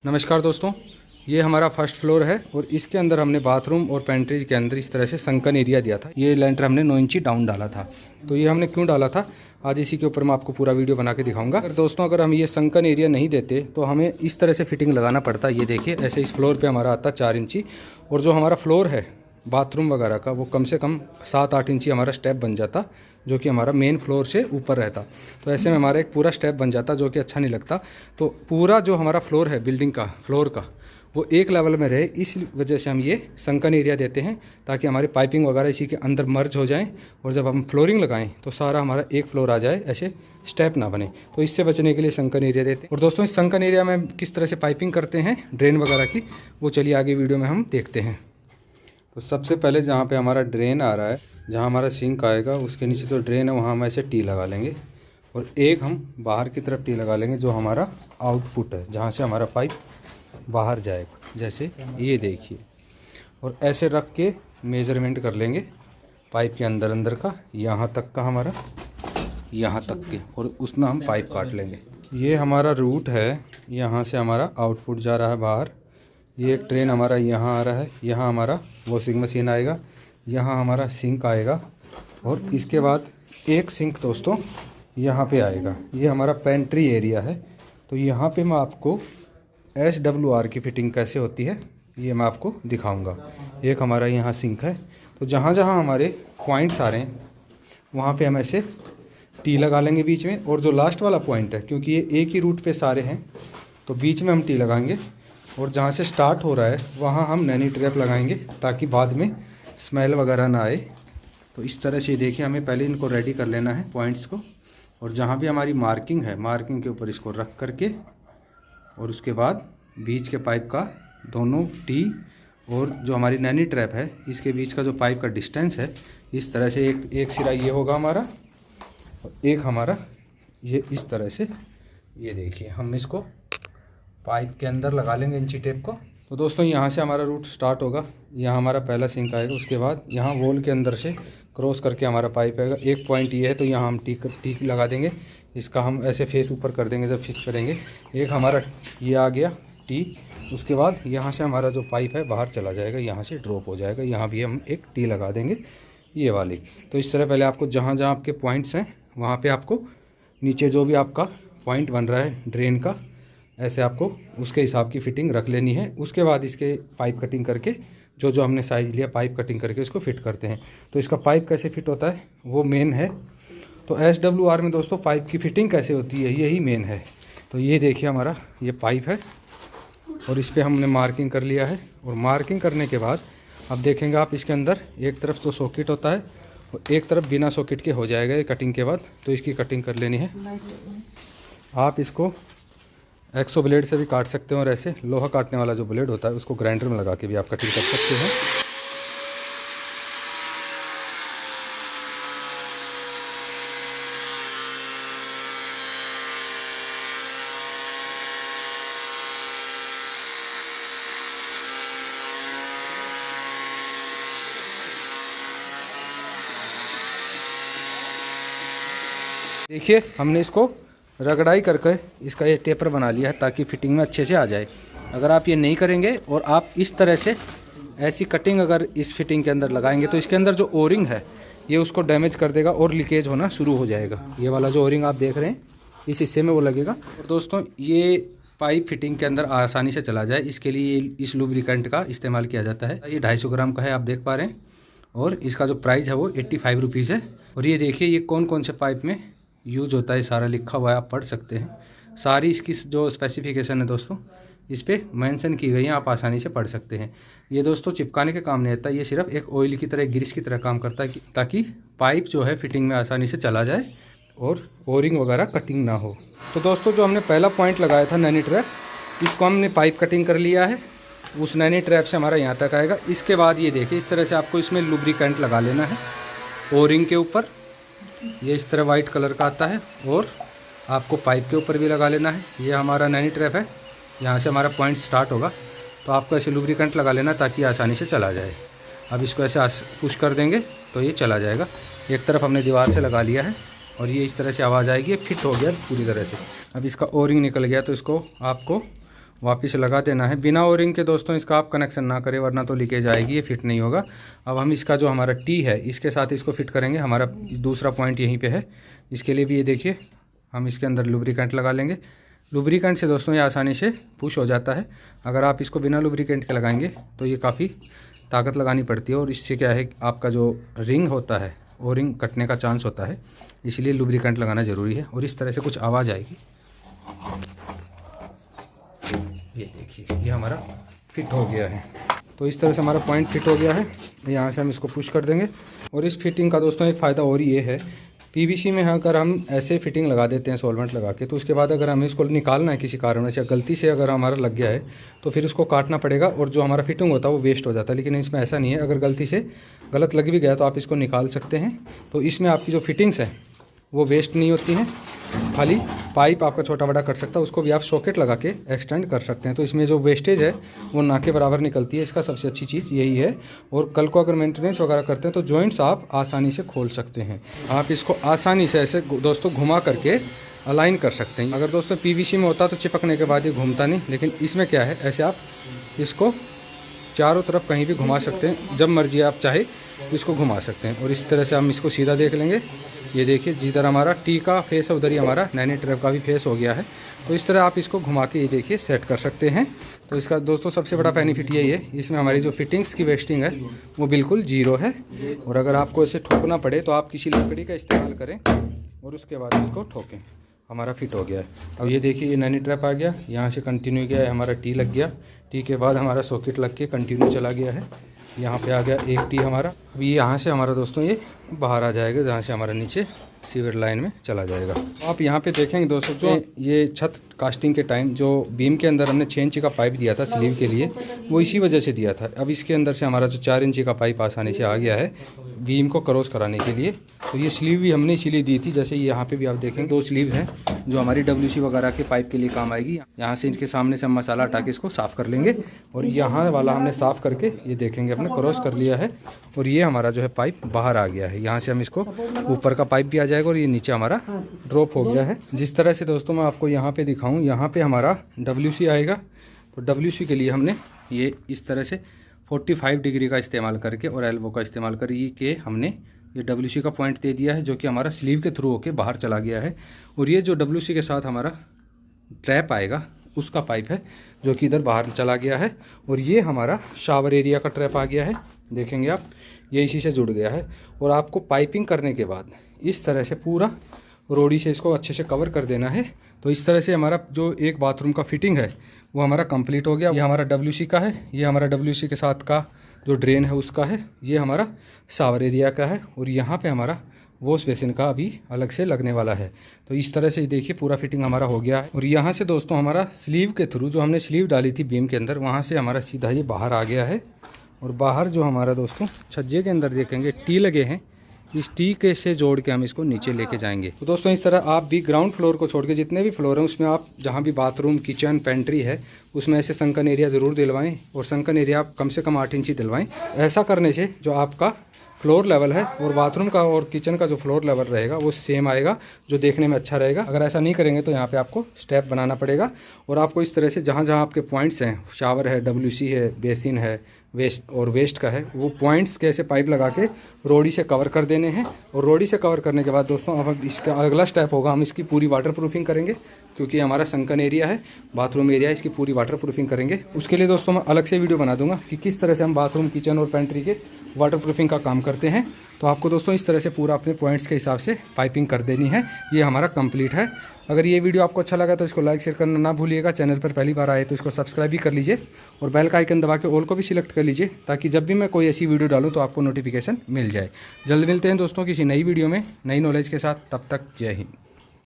नमस्कार दोस्तों, ये हमारा फर्स्ट फ्लोर है और इसके अंदर हमने बाथरूम और पेंट्री के अंदर इस तरह से संकन एरिया दिया था। ये लेंटर हमने 9 इंची डाउन डाला था। तो ये हमने क्यों डाला था, आज इसी के ऊपर मैं आपको पूरा वीडियो बना के दिखाऊंगा। अगर हम ये संकन एरिया नहीं देते तो हमें इस तरह से फिटिंग लगाना पड़ता। ये देखिए, ऐसे इस फ्लोर पर हमारा आता 4 इंची, और जो हमारा फ्लोर है बाथरूम वगैरह का वो कम से कम 7-8 इंची हमारा स्टेप बन जाता, जो कि हमारा मेन फ्लोर से ऊपर रहता। तो ऐसे में हमारा एक पूरा स्टेप बन जाता, जो कि अच्छा नहीं लगता। तो पूरा जो हमारा फ्लोर है बिल्डिंग का फ्लोर का, वो एक लेवल में रहे, इस वजह से हम ये संकन एरिया देते हैं, ताकि हमारी पाइपिंग वगैरह इसी के अंदर मर्ज हो जाएं, और जब हम फ्लोरिंग लगाएं तो सारा हमारा एक फ्लोर आ जाए, ऐसे स्टेप ना बने। तो इससे बचने के लिए संकन एरिया देते हैं। और दोस्तों, इस संकन एरिया में किस तरह से पाइपिंग करते हैं ड्रेन वगैरह की, वो चलिए आगे वीडियो में हम देखते हैं। तो सबसे पहले जहाँ पे हमारा ड्रेन आ रहा है, जहाँ हमारा सिंक आएगा, उसके नीचे जो ड्रेन है वहाँ हम ऐसे टी लगा लेंगे, और एक हम बाहर की तरफ टी लगा लेंगे, जो हमारा आउटपुट है, जहाँ से हमारा पाइप बाहर जाएगा। जैसे ये देखिए, और ऐसे रख के मेज़रमेंट कर लेंगे पाइप के अंदर का, यहाँ तक का हमारा, यहाँ तक के, और उसमें हम पाइप काट लेंगे। ये हमारा रूट है, यहाँ से हमारा आउटपुट जा रहा है बाहर। ये एक ट्रेन हमारा यहाँ आ रहा है, यहाँ हमारा वॉशिंग मशीन आएगा, यहाँ हमारा सिंक आएगा, और इसके बाद एक सिंक दोस्तों यहाँ पे आएगा। ये हमारा पेंट्री एरिया है। तो यहाँ पे मैं आपको SWR की फ़िटिंग कैसे होती है ये मैं आपको दिखाऊंगा। एक हमारा यहाँ सिंक है, तो जहाँ जहाँ हमारे पॉइंट्स आ रहे हैं वहाँ पे हम ऐसे टी लगा लेंगे बीच में, और जो लास्ट वाला पॉइंट है, क्योंकि ये एक ही रूट पे सारे हैं, तो बीच में हम टी लगाएंगे, और जहाँ से स्टार्ट हो रहा है वहाँ हम नैनी ट्रैप लगाएंगे, ताकि बाद में स्मेल वगैरह ना आए। तो इस तरह से देखिए, हमें पहले इनको रेडी कर लेना है पॉइंट्स को, और जहाँ भी हमारी मार्किंग है, मार्किंग के ऊपर इसको रख करके, और उसके बाद बीच के पाइप का दोनों टी और जो हमारी नैनी ट्रैप है इसके बीच का जो पाइप का डिस्टेंस है, इस तरह से एक सिरा ये होगा हमारा, और एक हमारा ये इस तरह से। ये देखिए, हम इसको पाइप के अंदर लगा लेंगे इंची टेप को। तो दोस्तों, यहाँ से हमारा रूट स्टार्ट होगा, यहाँ हमारा पहला सिंक आएगा, उसके बाद यहाँ वॉल के अंदर से क्रॉस करके हमारा पाइप आएगा। एक पॉइंट ये है, तो यहाँ हम टी लगा देंगे, इसका हम ऐसे फेस ऊपर कर देंगे जब फिक्स करेंगे। एक हमारा ये आ गया टी, उसके बाद यहाँ से हमारा जो पाइप है बाहर चला जाएगा, यहाँ से ड्रॉप हो जाएगा, यहाँ भी हम एक टी लगा देंगे ये वाली। तो इस तरह पहले आपको जहाँ जहाँ आपके पॉइंट्स हैं वहाँ पर आपको नीचे जो भी आपका पॉइंट बन रहा है ड्रेन का, ऐसे आपको उसके हिसाब की फ़िटिंग रख लेनी है। उसके बाद इसके पाइप कटिंग करके, जो जो हमने साइज़ लिया पाइप कटिंग करके इसको फिट करते हैं। तो इसका पाइप कैसे फिट होता है वो मेन है। तो SWR में दोस्तों पाइप की फ़िटिंग कैसे होती है यही मेन है। तो ये देखिए, हमारा ये पाइप है, और इस पर हमने मार्किंग कर लिया है। और मार्किंग करने के बाद अब देखेंगे आप, इसके अंदर एक तरफ जो सॉकेट होता है और एक तरफ बिना सॉकेट के हो जाएगा ये कटिंग के बाद। तो इसकी कटिंग कर लेनी है। आप इसको एक्सो ब्लेड से भी काट सकते हैं, और ऐसे लोहा काटने वाला जो ब्लेड होता है उसको ग्राइंडर में लगा के भी आप कटिंग कर सकते हैं। देखिए, हमने इसको रगड़ाई करके इसका ये टेपर बना लिया है, ताकि फिटिंग में अच्छे से आ जाए। अगर आप ये नहीं करेंगे और आप इस तरह से ऐसी कटिंग अगर इस फिटिंग के अंदर लगाएंगे, तो इसके अंदर जो ओरिंग है ये उसको डैमेज कर देगा और लीकेज होना शुरू हो जाएगा। ये वाला जो ओरिंग आप देख रहे हैं इस हिस्से में वो लगेगा। और दोस्तों, ये पाइप फिटिंग के अंदर आसानी से चला जाए, इसके लिए इस लुब्रिकेंट का इस्तेमाल किया जाता है। ये 250 ग्राम का है, आप देख पा रहे हैं, और इसका जो प्राइस है वो 85 रुपीज़ है। और ये देखिए, ये कौन कौन से पाइप में यूज होता है सारा लिखा हुआ है, आप पढ़ सकते हैं। सारी इसकी जो स्पेसिफिकेशन है दोस्तों इस पर मेंशन की गई है, आप आसानी से पढ़ सकते हैं। ये दोस्तों चिपकाने के काम नहीं आता, ये सिर्फ एक ऑयल की तरह, ग्रीस की तरह काम करता है, ताकि पाइप जो है फिटिंग में आसानी से चला जाए और ओरिंग वगैरह कटिंग ना हो। तो दोस्तों, जो हमने पहला पॉइंट लगाया था नैनी ट्रैप, इसको हमने पाइप कटिंग कर लिया है। उस नैनी ट्रैप से हमारा यहाँ तक आएगा। इसके बाद ये देखिए, इस तरह से आपको इसमें लुब्रिकेंट लगा लेना है ओरिंग के ऊपर। ये इस तरह वाइट कलर का आता है, और आपको पाइप के ऊपर भी लगा लेना है। ये हमारा नैनी ट्रैप है, यहाँ से हमारा पॉइंट स्टार्ट होगा, तो आपको ऐसे लुब्रिकेंट लगा लेना ताकि आसानी से चला जाए। अब इसको ऐसे पुश कर देंगे तो ये चला जाएगा। एक तरफ हमने दीवार से लगा लिया है, और ये इस तरह से आवाज़ आएगी, ये फिट हो गया पूरी तरह से। अब इसका ओरिंग निकल गया, तो इसको आपको वापस लगा देना है। बिना ओरिंग के दोस्तों इसका आप कनेक्शन ना करें, वरना तो लीकेज आएगी, ये फिट नहीं होगा। अब हम इसका जो हमारा टी है इसके साथ इसको फिट करेंगे। हमारा दूसरा पॉइंट यहीं पे है। इसके लिए भी ये देखिए हम इसके अंदर लुब्रिकेंट लगा लेंगे। लुब्रिकेंट से दोस्तों ये आसानी से पुश हो जाता है। अगर आप इसको बिना लुब्रिकेंट के लगाएंगे तो ये काफ़ी ताकत लगानी पड़ती है, और इससे क्या है आपका जो रिंग होता है वो रिंग कटने का चांस होता है, इसलिए लुब्रिकेंट लगाना ज़रूरी है। और इस तरह से कुछ आवाज़ आएगी। ये देखिए ये हमारा फिट हो गया है। तो इस तरह से हमारा पॉइंट फिट हो गया है। यहाँ से हम इसको पुश कर देंगे। और इस फिटिंग का दोस्तों एक फ़ायदा और ये है, पीवीसी में अगर हम ऐसे फिटिंग लगा देते हैं सॉल्वेंट लगा के, तो उसके बाद अगर हमें इसको निकालना है किसी कारण से, गलती से अगर हमारा लग गया है तो फिर उसको काटना पड़ेगा और जो हमारा फिटिंग होता है वो वेस्ट हो जाता है। लेकिन इसमें ऐसा नहीं है, अगर गलती से गलत लग भी गया तो आप इसको निकाल सकते हैं। तो इसमें आपकी जो फिटिंग्स हैं वो वेस्ट नहीं होती हैं। खाली पाइप आपका छोटा बड़ा कट सकता है, उसको भी आप सॉकेट लगा के एक्सटेंड कर सकते हैं। तो इसमें जो वेस्टेज है वो ना के बराबर निकलती है। इसका सबसे अच्छी चीज़ यही है। और कल को अगर मेंटेनेंस वगैरह करते हैं तो जॉइंट्स आप आसानी से खोल सकते हैं। आप इसको आसानी से ऐसे दोस्तों घुमा करके अलाइन कर सकते हैं। अगर दोस्तों पीवीसी में होता तो चिपकने के बाद ये घूमता नहीं, लेकिन इसमें क्या है, ऐसे आप इसको चारों तरफ कहीं भी घुमा सकते हैं, जब मर्जी आप चाहे इसको घुमा सकते हैं। और इस तरह से हम इसको सीधा देख लेंगे। ये देखिए जिधर हमारा टी का फेस है उधर ही हमारा नैनी ट्रैप का भी फेस हो गया है। तो इस तरह आप इसको घुमा के ये देखिए सेट कर सकते हैं। तो इसका दोस्तों सबसे बड़ा बेनिफिट यही है, इसमें हमारी जो फिटिंग्स की वेस्टिंग है वो बिल्कुल जीरो है। और अगर आपको इसे ठोकना पड़े तो आप किसी लकड़ी का इस्तेमाल करें और उसके बाद इसको ठोकें। हमारा फिट हो गया है। अब ये देखिए ये नैनी ट्रैप आ गया, यहाँ से कंटिन्यू गया है, हमारा टी लग गया। टी के बाद हमारा सॉकेट लग के कंटिन्यू चला गया है। यहाँ पे आ गया एक टी हमारा। अभी यहाँ से हमारा दोस्तों ये बाहर आ जाएगा, जहाँ से हमारा नीचे सीवर लाइन में चला जाएगा। आप यहाँ पे देखेंगे दोस्तों, जो ये छत कास्टिंग के टाइम जो बीम के अंदर हमने 6 इंची का पाइप दिया था स्लीव के लिए, वो इसी वजह से दिया था। अब इसके अंदर से हमारा जो 4 इंची का पाइप आसानी से आ गया है बीम को क्रॉस कराने के लिए। तो ये स्लीव भी हमने इसीलिए दी थी। जैसे यहाँ पे भी आप देखेंगे 2 स्लीव हैं जो हमारी WC वगैरह के पाइप के लिए काम आएगी। यहाँ से इनके सामने से हम मसाला हटा के इसको साफ़ कर लेंगे। और यहाँ वाला हमने साफ़ करके ये देखेंगे अपने क्रॉस कर लिया है। और ये हमारा जो है पाइप बाहर आ गया है। यहाँ से हम इसको ऊपर का पाइप भी आ जाएगा और ये नीचे हमारा ड्रॉप हो गया है। जिस तरह से दोस्तों मैं आपको यहाँ पे दिखाऊँ, यहाँ पे हमारा WC आएगा। तो WC के लिए हमने ये इस तरह से 45 डिग्री का इस्तेमाल करके और एल्बो का इस्तेमाल करके हमने ये WC का पॉइंट दे दिया है, जो कि हमारा स्लीव के थ्रू होके बाहर चला गया है। और ये जो WC के साथ हमारा ट्रैप आएगा उसका पाइप है जो कि इधर बाहर चला गया है। और ये हमारा शावर एरिया का ट्रैप आ गया है, देखेंगे आप, ये इसी से जुड़ गया है। और आपको पाइपिंग करने के बाद इस तरह से पूरा रोड़ी से इसको अच्छे से कवर कर देना है। तो इस तरह से हमारा जो एक बाथरूम का फिटिंग है वो हमारा कंप्लीट हो गया। ये हमारा WC का है, ये हमारा WC के साथ का जो ड्रेन है उसका है, ये हमारा शावर एरिया का है। और यहाँ पे हमारा वॉश बेसिन का अभी अलग से लगने वाला है। तो इस तरह से देखिए पूरा फिटिंग हमारा हो गया है। और यहाँ से दोस्तों हमारा स्लीव के थ्रू जो हमने स्लीव डाली थी बीम के अंदर, वहाँ से हमारा सीधा ये बाहर आ गया है। और बाहर जो हमारा दोस्तों छज्जे के अंदर देखेंगे टी लगे हैं, इस टी के से जोड़ के हम इसको नीचे लेके जाएंगे। तो दोस्तों इस तरह आप भी ग्राउंड फ्लोर को छोड़ के जितने भी फ्लोर हैं उसमें आप जहाँ भी बाथरूम, किचन, पेंट्री है उसमें ऐसे संकन एरिया ज़रूर दिलवाएं। और संकन एरिया आप कम से कम 8 इंची दिलवाएं। ऐसा करने से जो आपका फ्लोर लेवल है और बाथरूम का और किचन का जो फ्लोर लेवल रहेगा वो सेम आएगा, जो देखने में अच्छा रहेगा। अगर ऐसा नहीं करेंगे तो यहाँ पे आपको स्टेप बनाना पड़ेगा। और आपको इस तरह से जहाँ जहाँ आपके पॉइंट्स हैं, शावर है, WC है, बेसिन है, वेस्ट का है, वो पॉइंट्स के ऐसे पाइप लगा के रोड़ी से कवर कर देने हैं। और रोड़ी से कवर करने के बाद दोस्तों अब इसका अगला स्टेप होगा, हम इसकी पूरी वाटर प्रूफिंग करेंगे, क्योंकि हमारा संकन एरिया है, बाथरूम एरिया, इसकी पूरी वाटर प्रूफिंग करेंगे। उसके लिए दोस्तों मैं अलग से वीडियो बना दूंगा कि किस तरह से हम बाथरूम, किचन और पेंट्री के वाटर प्रूफिंग का काम करते हैं। तो आपको दोस्तों इस तरह से पूरा अपने पॉइंट्स के हिसाब से पाइपिंग कर देनी है। ये हमारा कंप्लीट है। अगर ये वीडियो आपको अच्छा लगा तो इसको लाइक शेयर करना ना भूलिएगा। चैनल पर पहली बार आए तो इसको सब्सक्राइब भी कर लीजिए और बेल का आइकन दबा के ऑल को भी सिलेक्ट कर लीजिए, ताकि जब भी मैं कोई ऐसी वीडियो डालूँ तो आपको नोटिफिकेशन मिल जाए। जल्द मिलते हैं दोस्तों किसी नई वीडियो में नई नॉलेज के साथ। तब तक जय हिंद।